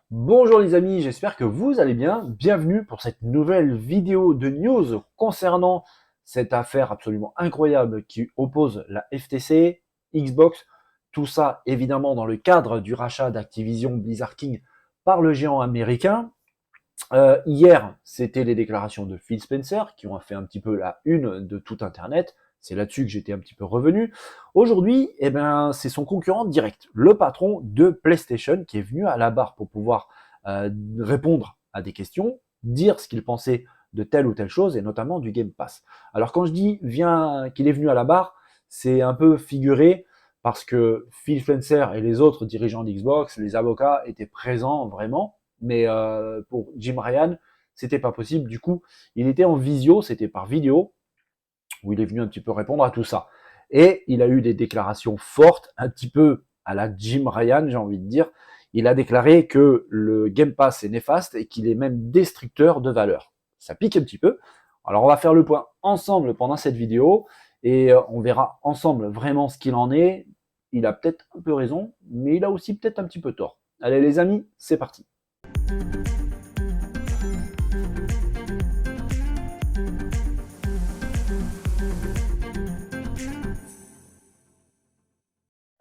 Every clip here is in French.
Bonjour les amis, j'espère que vous allez bien. Bienvenue pour cette nouvelle vidéo de news concernant cette affaire absolument incroyable qui oppose la FTC, Xbox, tout ça évidemment dans le cadre du rachat d'Activision Blizzard King par le géant américain. Hier, c'était les déclarations de Phil Spencer qui ont fait un petit peu la une de tout Internet. C'est là-dessus que j'étais un petit peu revenu. Aujourd'hui, c'est son concurrent direct, le patron de PlayStation, qui est venu à la barre pour pouvoir répondre à des questions, dire ce qu'il pensait de telle ou telle chose, et notamment du Game Pass. Alors quand je dis qu'il est venu à la barre, c'est un peu figuré parce que Phil Spencer et les autres dirigeants d'Xbox, les avocats étaient présents vraiment, mais pour Jim Ryan, c'était pas possible. Du coup, il était en visio, c'était par vidéo, où il est venu un petit peu répondre à tout ça. Et il a eu des déclarations fortes, un petit peu à la Jim Ryan, j'ai envie de dire. Il a déclaré que le Game Pass est néfaste et qu'il est même destructeur de valeur. Ça pique un petit peu. Alors on va faire le point ensemble pendant cette vidéo et on verra ensemble vraiment ce qu'il en est. Il a peut-être un peu raison, mais il a aussi peut-être un petit peu tort. Allez les amis, c'est parti.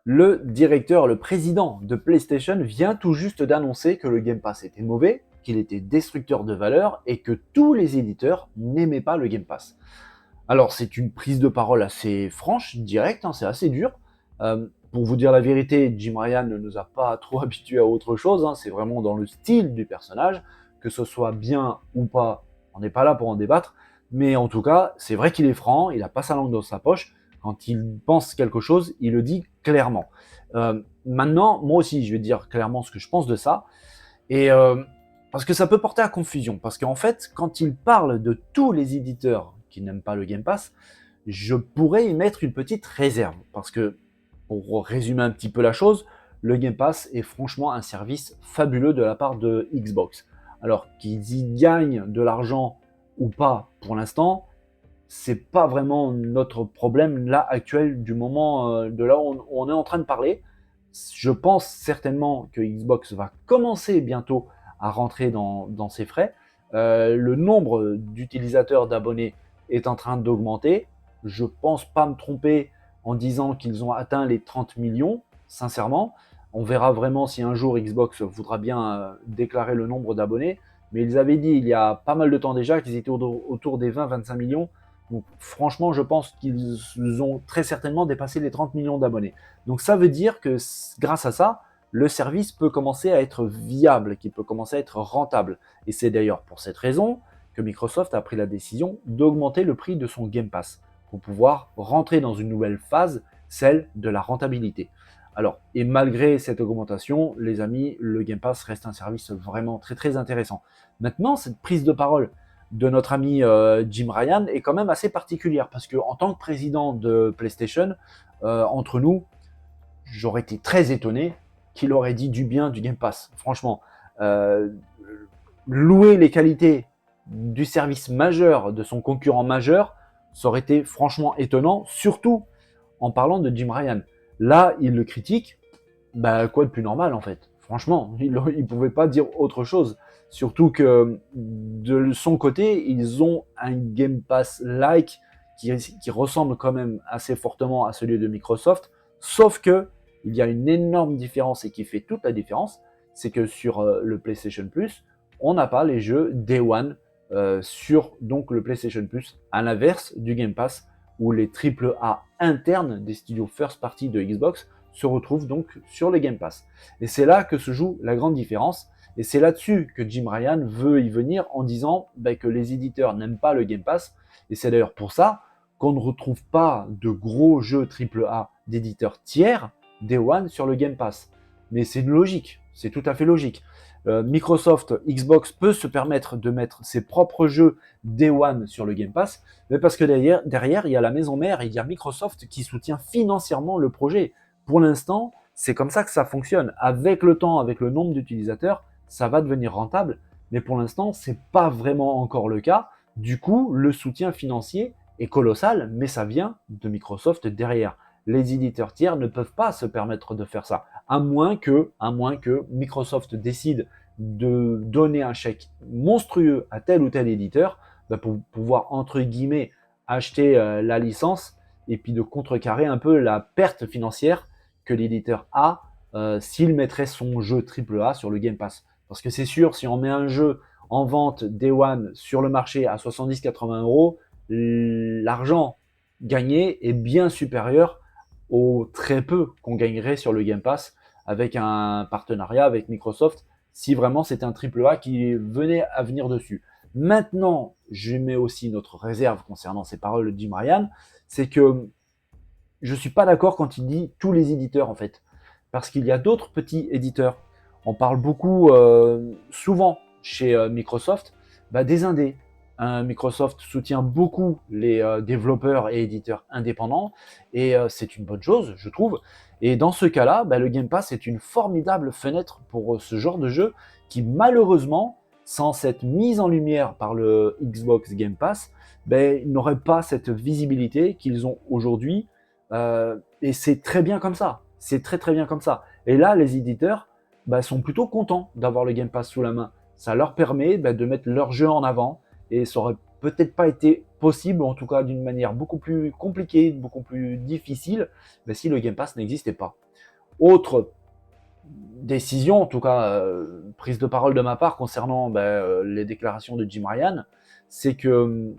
Le président de PlayStation vient tout juste d'annoncer que le Game Pass était mauvais, qu'il était destructeur de valeur et que tous les éditeurs n'aimaient pas le Game Pass. Alors c'est une prise de parole assez franche, directe, hein, c'est assez dur. Pour vous dire la vérité, Jim Ryan ne nous a pas trop habitués à autre chose, hein, c'est vraiment dans le style du personnage, que ce soit bien ou pas, on n'est pas là pour en débattre, mais en tout cas, c'est vrai qu'il est franc, il n'a pas sa langue dans sa poche, quand il pense quelque chose, il le dit clairement. Maintenant, moi aussi, je vais dire clairement ce que je pense de ça, et parce que ça peut porter à confusion, parce qu'en fait, quand il parle de tous les éditeurs qui n'aiment pas le Game Pass, je pourrais y mettre une petite réserve, parce que, pour résumer un petit peu la chose, le Game Pass est franchement un service fabuleux de la part de Xbox. Alors qu'ils y gagnent de l'argent ou pas pour l'instant, c'est pas vraiment notre problème là actuel du moment de là où on est en train de parler. Je pense certainement que Xbox va commencer bientôt à rentrer dans ses frais. Le nombre d'utilisateurs d'abonnés est en train d'augmenter. Je pense pas me tromper en disant qu'ils ont atteint les 30 millions, sincèrement. On verra vraiment si un jour Xbox voudra bien déclarer le nombre d'abonnés. Mais ils avaient dit il y a pas mal de temps déjà qu'ils étaient autour des 20-25 millions. Donc franchement, je pense qu'ils ont très certainement dépassé les 30 millions d'abonnés. Donc ça veut dire que grâce à ça, le service peut commencer à être viable, qu'il peut commencer à être rentable. Et c'est d'ailleurs pour cette raison que Microsoft a pris la décision d'augmenter le prix de son Game Pass pour pouvoir rentrer dans une nouvelle phase, celle de la rentabilité. Alors, et malgré cette augmentation, les amis, le Game Pass reste un service vraiment très très intéressant. Maintenant, cette prise de parole de notre ami Jim Ryan est quand même assez particulière parce que en tant que président de PlayStation, entre nous, j'aurais été très étonné qu'il aurait dit du bien du Game Pass. Franchement, euh, louer les qualités du service majeur de son concurrent majeur, ça aurait été franchement étonnant, surtout en parlant de Jim Ryan. Là, il le critique, bah quoi de plus normal en fait. Franchement, il ne pouvait pas dire autre chose. Surtout que de son côté, ils ont un Game Pass-like qui ressemble quand même assez fortement à celui de Microsoft, sauf que il y a une énorme différence et qui fait toute la différence, c'est que sur le PlayStation Plus, on n'a pas les jeux Day One sur donc le PlayStation Plus, à l'inverse du Game Pass où les AAA internes des studios first party de Xbox se retrouvent donc sur le Game Pass. Et c'est là que se joue la grande différence. Et c'est là-dessus que Jim Ryan veut y venir en disant que les éditeurs n'aiment pas le Game Pass. Et c'est d'ailleurs pour ça qu'on ne retrouve pas de gros jeux AAA d'éditeurs tiers Day One sur le Game Pass. Mais c'est une logique, c'est tout à fait logique. Microsoft, Xbox peut se permettre de mettre ses propres jeux Day One sur le Game Pass, mais parce que derrière, il y a la maison mère, il y a Microsoft qui soutient financièrement le projet. Pour l'instant, c'est comme ça que ça fonctionne. Avec le temps, avec le nombre d'utilisateurs, ça va devenir rentable, mais pour l'instant, c'est pas vraiment encore le cas. Du coup, le soutien financier est colossal, mais ça vient de Microsoft derrière. les éditeurs tiers ne peuvent pas se permettre de faire ça, à moins que Microsoft décide de donner un chèque monstrueux à tel ou tel éditeur pour pouvoir, entre guillemets, acheter la licence et puis de contrecarrer un peu la perte financière que l'éditeur a s'il mettrait son jeu AAA sur le Game Pass. Parce que c'est sûr, si on met un jeu en vente Day One sur le marché à 70-80 euros, l'argent gagné est bien supérieur au très peu qu'on gagnerait sur le Game Pass avec un partenariat avec Microsoft si vraiment c'était un AAA qui venait à venir dessus. Maintenant, je mets aussi notre réserve concernant ces paroles de Jim Ryan, c'est que je ne suis pas d'accord quand il dit tous les éditeurs en fait, parce qu'il y a d'autres petits éditeurs. On parle beaucoup, souvent chez Microsoft, des indés. Microsoft soutient beaucoup les développeurs et éditeurs indépendants, et c'est une bonne chose, je trouve. Et dans ce cas-là, le Game Pass est une formidable fenêtre pour ce genre de jeu qui, malheureusement, sans cette mise en lumière par le Xbox Game Pass, n'aurait pas cette visibilité qu'ils ont aujourd'hui. Et c'est très bien comme ça. C'est très très bien comme ça. Et là, les éditeurs sont plutôt contents d'avoir le Game Pass sous la main. Ça leur permet de mettre leur jeu en avant. Et ça aurait peut-être pas été possible, en tout cas d'une manière beaucoup plus compliquée, beaucoup plus difficile, si le Game Pass n'existait pas. Autre décision, en tout cas prise de parole de ma part concernant les déclarations de Jim Ryan, c'est que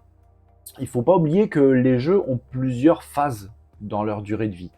il ne faut pas oublier que les jeux ont plusieurs phases dans leur durée de vie.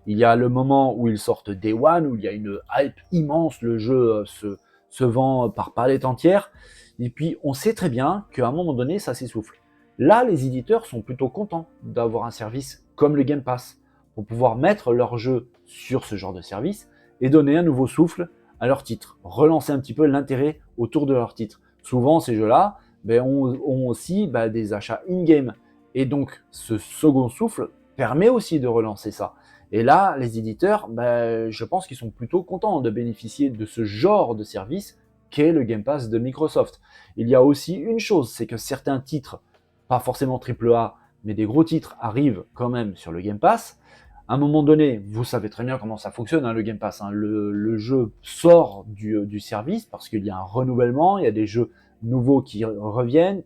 Il y a le moment où ils sortent Day One, où il y a une hype immense, le jeu se vend par palettes entières, et puis on sait très bien qu'à un moment donné, ça s'essouffle. Là, les éditeurs sont plutôt contents d'avoir un service comme le Game Pass, pour pouvoir mettre leur jeu sur ce genre de service et donner un nouveau souffle à leur titre, relancer un petit peu l'intérêt autour de leur titre. Souvent, ces jeux-là ont aussi des achats in-game. Et donc, ce second souffle permet aussi de relancer ça. Et là, les éditeurs, je pense qu'ils sont plutôt contents de bénéficier de ce genre de service qu'est le Game Pass de Microsoft. Il y a aussi une chose, c'est que certains titres, pas forcément AAA, mais des gros titres arrivent quand même sur le Game Pass. À un moment donné, vous savez très bien comment ça fonctionne, le Game Pass. Le jeu sort du service parce qu'il y a un renouvellement, il y a des jeux nouveaux qui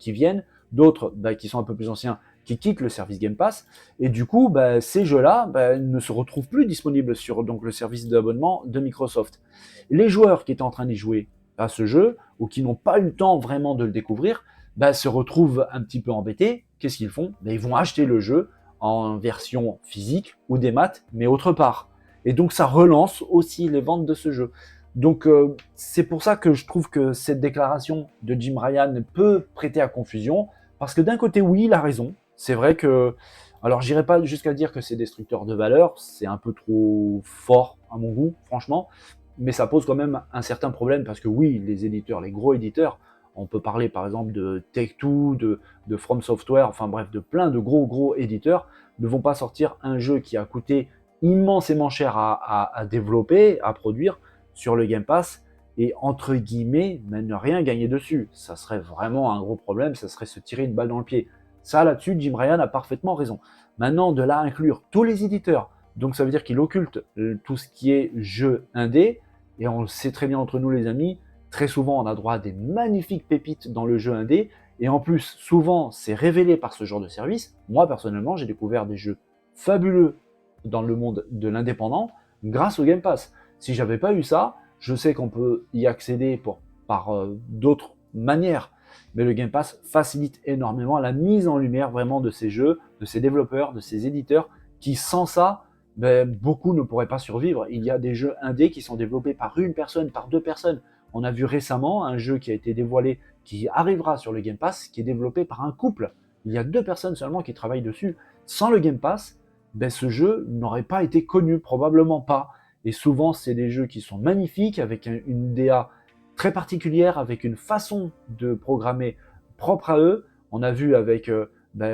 viennent, d'autres qui sont un peu plus anciens qui quittent le service Game Pass, et du coup, ces jeux-là ne se retrouvent plus disponibles sur donc, le service d'abonnement de Microsoft. Les joueurs qui étaient en train d'y jouer à ce jeu, ou qui n'ont pas eu le temps vraiment de le découvrir, se retrouvent un petit peu embêtés. Qu'est-ce qu'ils font? Ils vont acheter le jeu en version physique ou des maths, mais autre part. Et donc ça relance aussi les ventes de ce jeu. Donc c'est pour ça que je trouve que cette déclaration de Jim Ryan peut prêter à confusion, parce que d'un côté, oui, il a raison. C'est vrai que, alors j'irai pas jusqu'à dire que c'est destructeur de valeur, c'est un peu trop fort à mon goût, franchement, mais ça pose quand même un certain problème, parce que oui, les éditeurs, les gros éditeurs, on peut parler par exemple de Take-Two, de From Software, enfin bref, de plein de gros éditeurs, ne vont pas sortir un jeu qui a coûté immensément cher à développer, à produire, sur le Game Pass, et entre guillemets, ne rien gagner dessus. Ça serait vraiment un gros problème, ça serait se tirer une balle dans le pied. Ça, là-dessus, Jim Ryan a parfaitement raison. Maintenant, de là à inclure tous les éditeurs, donc ça veut dire qu'il occulte tout ce qui est jeu indé, et on le sait très bien entre nous les amis, très souvent on a droit à des magnifiques pépites dans le jeu indé, et en plus, souvent c'est révélé par ce genre de service. Moi personnellement, j'ai découvert des jeux fabuleux dans le monde de l'indépendant grâce au Game Pass. Si j'avais pas eu ça, je sais qu'on peut y accéder par d'autres manières, mais le Game Pass facilite énormément la mise en lumière vraiment de ces jeux, de ces développeurs, de ces éditeurs, qui sans ça, beaucoup ne pourraient pas survivre. Il y a des jeux indés qui sont développés par une personne, par deux personnes. On a vu récemment un jeu qui a été dévoilé, qui arrivera sur le Game Pass, qui est développé par un couple. Il y a deux personnes seulement qui travaillent dessus. Sans le Game Pass, ce jeu n'aurait pas été connu, probablement pas. Et souvent, c'est des jeux qui sont magnifiques, avec une DA très particulière, avec une façon de programmer propre à eux. On a vu avec,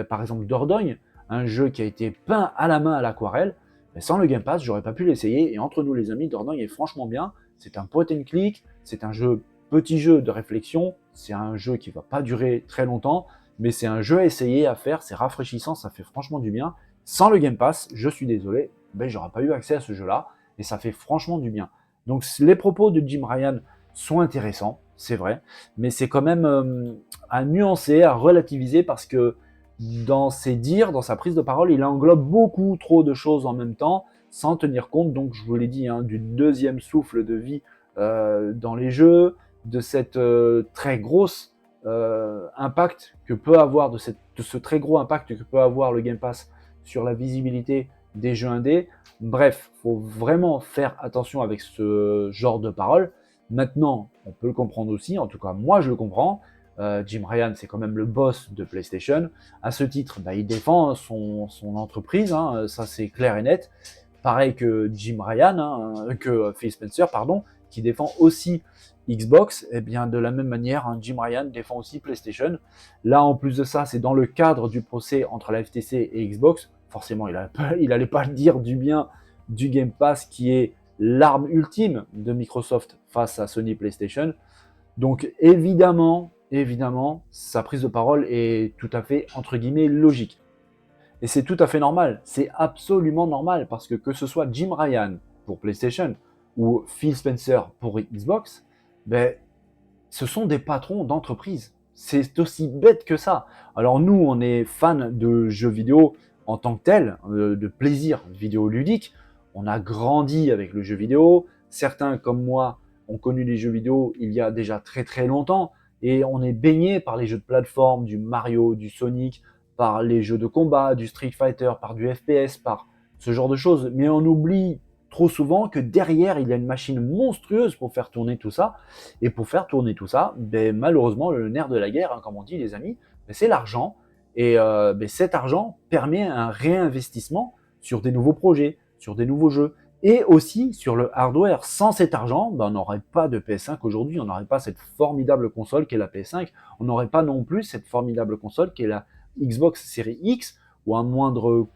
par exemple, Dordogne, un jeu qui a été peint à la main à l'aquarelle. Mais sans le Game Pass, j'aurais pas pu l'essayer. Et entre nous, les amis, Dordogne est franchement bien. C'est un point and click, c'est un petit jeu de réflexion. C'est un jeu qui va pas durer très longtemps, mais c'est un jeu à essayer, à faire. C'est rafraîchissant, ça fait franchement du bien. Sans le Game Pass, je suis désolé, ben, j'aurais pas eu accès à ce jeu-là, et ça fait franchement du bien. Donc les propos de Jim Ryan sont intéressants, c'est vrai, mais c'est quand même à nuancer, à relativiser, parce que dans ses dires, dans sa prise de parole, il englobe beaucoup trop de choses en même temps, sans tenir compte, donc je vous l'ai dit, hein, du deuxième souffle de vie dans les jeux, de cette très grosse impact que peut avoir, de ce très gros impact que peut avoir le Game Pass sur la visibilité des jeux indés. Bref, il faut vraiment faire attention avec ce genre de paroles. Maintenant, on peut le comprendre aussi, en tout cas moi je le comprends. Jim Ryan, c'est quand même le boss de PlayStation. À ce titre, bah, il défend son entreprise, hein, ça c'est clair et net. Pareil que Jim Ryan, hein, que Phil Spencer, pardon, qui défend aussi Xbox. Et bien de la même manière, hein, Jim Ryan défend aussi PlayStation. Là, en plus de ça, c'est dans le cadre du procès entre la FTC et Xbox. Forcément, il n'allait pas dire du bien du Game Pass, qui est l'arme ultime de Microsoft face à Sony PlayStation. Donc évidemment, sa prise de parole est tout à fait, entre guillemets, logique. Et c'est tout à fait normal, c'est absolument normal, parce que ce soit Jim Ryan pour PlayStation ou Phil Spencer pour Xbox, ben, ce sont des patrons d'entreprise. C'est aussi bête que ça. Alors nous, on est fans de jeux vidéo en tant que tel, de plaisir vidéoludique. On a grandi avec le jeu vidéo. Certains, comme moi, ont connu les jeux vidéo il y a déjà très très longtemps. Et on est baigné par les jeux de plateforme, du Mario, du Sonic, par les jeux de combat, du Street Fighter, par du FPS, par ce genre de choses. Mais on oublie trop souvent que derrière, il y a une machine monstrueuse pour faire tourner tout ça. Et pour faire tourner tout ça, ben, malheureusement, le nerf de la guerre, hein, comme on dit les amis, ben, c'est l'argent. Et ben, cet argent permet un réinvestissement sur des nouveaux projets, sur des nouveaux jeux, et aussi sur le hardware. Sans cet argent, ben, on n'aurait pas de PS5 aujourd'hui, on n'aurait pas cette formidable console qu'est la PS5, on n'aurait pas non plus cette formidable console qu'est la Xbox Series X, ou à moindre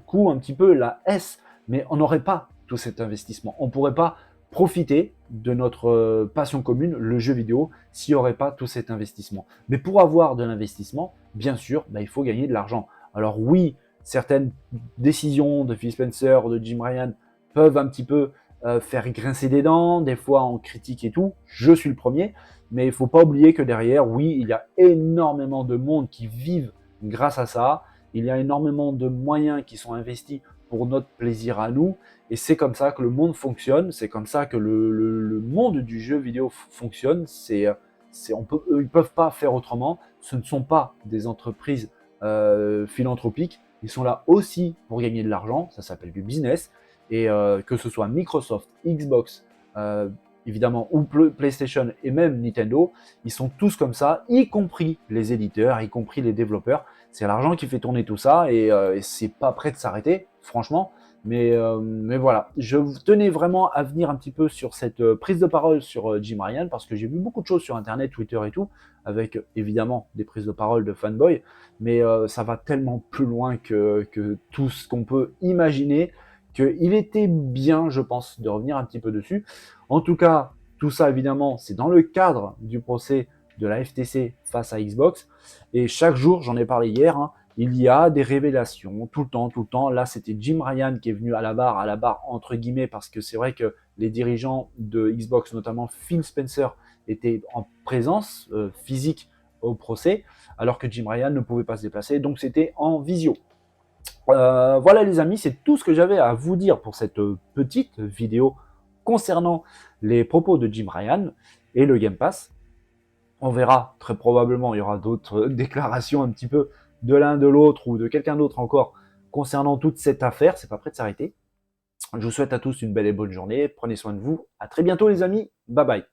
coût un petit peu la S, mais on n'aurait pas tout cet investissement. On ne pourrait pas profiter de notre passion commune, le jeu vidéo, s'il n'y aurait pas tout cet investissement. Mais pour avoir de l'investissement, bien sûr, bah, il faut gagner de l'argent. Alors oui, certaines décisions de Phil Spencer, de Jim Ryan peuvent un petit peu faire grincer des dents, des fois on critique et tout, je suis le premier, mais il ne faut pas oublier que derrière, oui, il y a énormément de monde qui vivent grâce à ça, il y a énormément de moyens qui sont investis pour notre plaisir à nous, et c'est comme ça que le monde fonctionne, c'est comme ça que le monde du jeu vidéo fonctionne. Ils ne peuvent pas faire autrement. Ce ne sont pas des entreprises philanthropiques. Ils sont là aussi pour gagner de l'argent. Ça s'appelle du business. Et que ce soit Microsoft, Xbox, évidemment, ou PlayStation et même Nintendo, ils sont tous comme ça, y compris les éditeurs, y compris les développeurs. C'est l'argent qui fait tourner tout ça, et c'est pas prêt de s'arrêter, franchement. Mais voilà, je tenais vraiment à venir un petit peu sur cette prise de parole sur Jim Ryan, parce que j'ai vu beaucoup de choses sur Internet, Twitter et tout, avec évidemment des prises de parole de fanboy, mais ça va tellement plus loin que tout ce qu'on peut imaginer, qu'il était bien, je pense, de revenir un petit peu dessus. En tout cas, tout ça, évidemment, c'est dans le cadre du procès de la FTC face à Xbox, et chaque jour, j'en ai parlé hier, hein, il y a des révélations tout le temps. Là, c'était Jim Ryan qui est venu à la barre entre guillemets, parce que c'est vrai que les dirigeants de Xbox, notamment Phil Spencer, étaient en présence physique au procès, alors que Jim Ryan ne pouvait pas se déplacer, donc c'était en visio. Voilà les amis, c'est tout ce que j'avais à vous dire pour cette petite vidéo concernant les propos de Jim Ryan et le Game Pass. On verra, très probablement, il y aura d'autres déclarations un petit peu de l'un, de l'autre, ou de quelqu'un d'autre encore concernant toute cette affaire. C'est pas prêt de s'arrêter. Je vous souhaite à tous une belle et bonne journée. Prenez soin de vous. À très bientôt les amis. Bye bye.